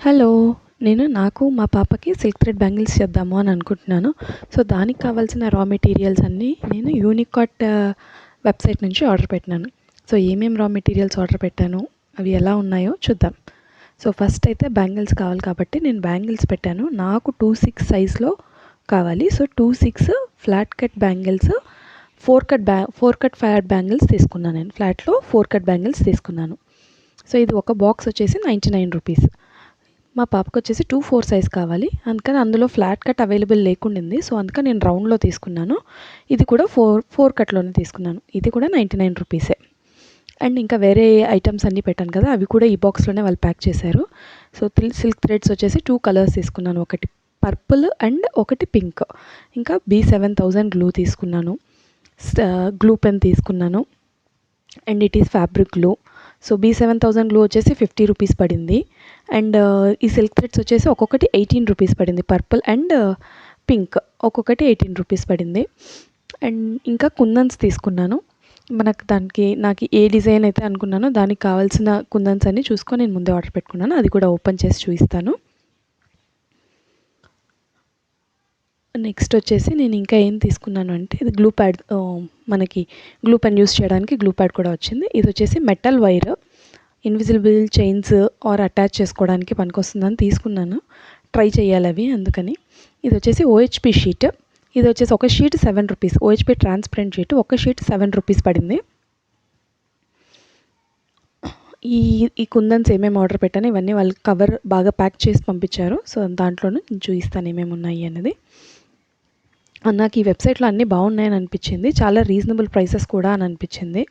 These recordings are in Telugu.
హలో! నాకు మా పాపకి సిల్క్ థ్రెడ్ బ్యాంగిల్స్ చేద్దాము అని అనుకుంటున్నాను. సో, దానికి కావాల్సిన రా మెటీరియల్స్ అన్నీ నేను యూనికాట్ వెబ్‌సైట్ నుంచి ఆర్డర్ పెట్టినాను. సో, ఏమేం రా మెటీరియల్స్ ఆర్డర్ పెట్టాను, అవి ఎలా ఉన్నాయో చూద్దాం. సో, ఫస్ట్ అయితే బ్యాంగిల్స్ కావాలి కాబట్టి నేను బ్యాంగిల్స్ పెట్టాను. నాకు 2/6 సైజ్‌లో కావాలి. So, 2/6 flat cut bangles, 4 cut flat bangles తీసుకున్నాను నేను. ఫ్లాట్‌లో 4 కట్ బ్యాంగిల్స్ తీసుకున్నాను. సో, ఇది ఒక బాక్స్ వచ్చేసి రూ. 99. మా పాపకొచ్చేసి 2/4 సైజ్ కావాలి. అందుకని అందులో ఫ్లాట్ కట్ అవైలబుల్ లేకుండింది. సో, అందుకని నేను రౌండ్‌లో తీసుకున్నాను. ఇది కూడా 4 కట్‌లోనే తీసుకున్నాను. ఇది కూడా రూ. 99. అండ్ ఇంకా వేరే ఐటమ్స్ అన్నీ పెట్టాను కదా! అవి కూడా ఈ బాక్స్‌లోనే వాళ్ళు ప్యాక్ చేశారు. సో, సిల్క్ థ్రెడ్స్ వచ్చేసి 2 కలర్స్ తీసుకున్నాను. ఒకటి పర్పుల్ అండ్ ఒకటి పింక్. ఇంకా B7000 గ్లూ తీసుకున్నాను. గ్లూ పెన్ తీసుకున్నాను. And it is fabric glue. So, B7000 glue వచ్చేసి రూ. 50 పడింది. అండ్ ఈ సిల్క్ థ్రెడ్స్ వచ్చేసి ఒక్కొక్కటి రూ. 18 పడింది. పర్పుల్ అండ్ పింక్ ఒక్కొక్కటి రూ. 18 పడింది. అండ్ ఇంకా కుందన్స్ తీసుకున్నాను. నాకు ఏ డిజైన్ అయితే అనుకున్నానో దానికి కావాల్సిన కుందన్స్ అన్నీ చూసుకొని నేను ముందే ఆర్డర్ పెట్టుకున్నాను. అది కూడా ఓపెన్ చేసి చూపిస్తాను. నెక్స్ట్ వచ్చేసి నేను ఇంకా ఏం తీసుకున్నాను అంటే ఇది గ్లూ ప్యాడ్, మనకి గ్లూ పెన్ యూస్ చేయడానికి గ్లూ ప్యాడ్ కూడా వచ్చింది. ఇది వచ్చేసి metal wire, invisible chains or attach చేసుకోవడానికి పనికొస్తుందని తీసుకున్నాను. ట్రై చేయాలి అవి అందుకని. ఇది వచ్చేసి OHP షీట్. ఇది వచ్చేసి ఒక షీట్ రూ. 7. OHP ట్రాన్స్పరెంట్ షీట్ ఒక షీట్ రూ. 7 పడింది. ఈ కుందన్స్ ఏమేమి ఆర్డర్ పెట్టాను ఇవన్నీ వాళ్ళు కవర్ బాగా ప్యాక్ చేసి పంపించారు. సో, దాంట్లోనే నేను చూపిస్తాను ఏమేమి ఉన్నాయి అన్నది. నాకు ఈ వెబ్సైట్లో అన్నీ బాగున్నాయని అనిపించింది. చాలా రీజనబుల్ ప్రైసెస్ కూడా అని అనిపించింది.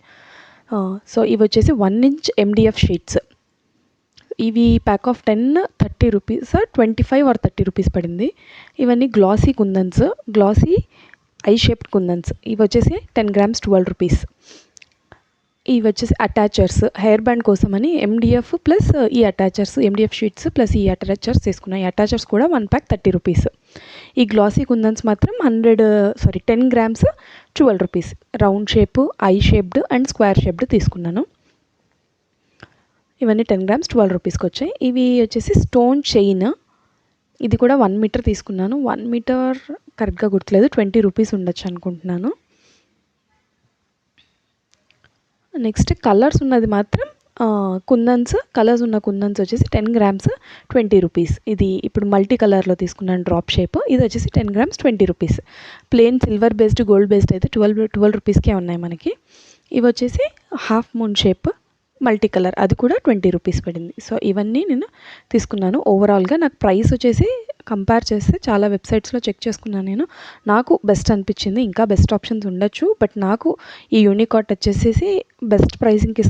సో, ఇవి వచ్చేసి 1 ఇంచ్ MDF షీట్స్. ఇవి ప్యాక్ ఆఫ్ 10 ₹30, 25 ఆర్ ₹30 పడింది. ఇవన్నీ glossy kundans, glossy eye shaped kundans. ఇవి వచ్చేసి 10 grams ₹12. ఇవి వచ్చేసి అటాచర్స్, హెయిర్ బ్యాండ్ కోసమని MDF ప్లస్ ఈ అటాచర్స్, MDF షీట్స్ ప్లస్ ఈ అటాచర్స్ తీసుకున్నాను. ఈ అటాచర్స్ కూడా 1 ప్యాక్ ₹30. ఈ గ్లాసీ కుందన్స్ మాత్రం 10 grams ₹12. Round shape, I shaped and square shaped తీసుకున్నాను. ఇవన్నీ 10 grams ₹12కి వచ్చాయి. ఇవి వచ్చేసి స్టోన్ చైన్. ఇది కూడా 1 మీటర్ తీసుకున్నాను. 1 మీటర్ కరెక్ట్గా గుర్తులేదు, ₹20 ఉండొచ్చు అనుకుంటున్నాను. నెక్స్ట్ కలర్స్ ఉన్నది మాత్రం కలర్స్ ఉన్న కుందన్స్ వచ్చేసి 10 grams ₹20. ఇది ఇప్పుడు మల్టీ కలర్లో తీసుకున్నాను డ్రాప్ షేప్. ఇది వచ్చేసి 10 grams ₹20. Plain silver based, gold based అయితే 12 ఉన్నాయి మనకి. ఇవి వచ్చేసి half moon shape multi colour, అది కూడా ₹20 పడింది. సో, ఇవన్నీ నేను తీసుకున్నాను. ఓవరాల్గా నాకు ప్రైస్ వచ్చేసి కంపేర్ చేస్తే చాలా వెబ్సైట్స్లో చెక్ చేసుకున్నాను నేను. నాకు బెస్ట్ అనిపించింది. ఇంకా బెస్ట్ ఆప్షన్స్ ఉండొచ్చు, బట్ నాకు ఈ యూనికాట్ వచ్చేసేసి బెస్ట్ ప్రైసింగ్కి